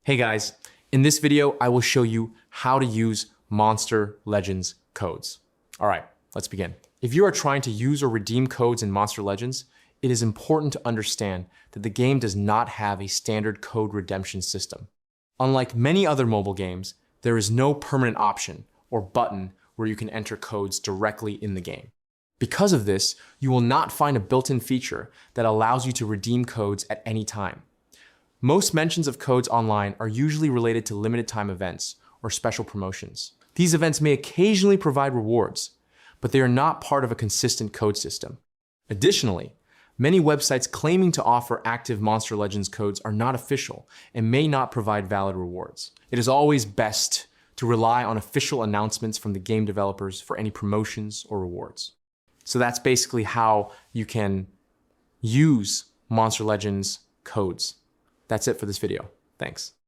Hey guys, in this video, I will show you how to use Monster Legends codes. All right, let's begin. If you are trying to use or redeem codes in Monster Legends, it is important to understand that the game does not have a standard code redemption system. Unlike many other mobile games, there is no permanent option or button where you can enter codes directly in the game. Because of this, you will not find a built-in feature that allows you to redeem codes at any time. Most mentions of codes online are usually related to limited time events or special promotions. These events may occasionally provide rewards, but they are not part of a consistent code system. Additionally, many websites claiming to offer active Monster Legends codes are not official and may not provide valid rewards. It is always best to rely on official announcements from the game developers for any promotions or rewards. So that's basically how you can use Monster Legends codes. That's it for this video. Thanks.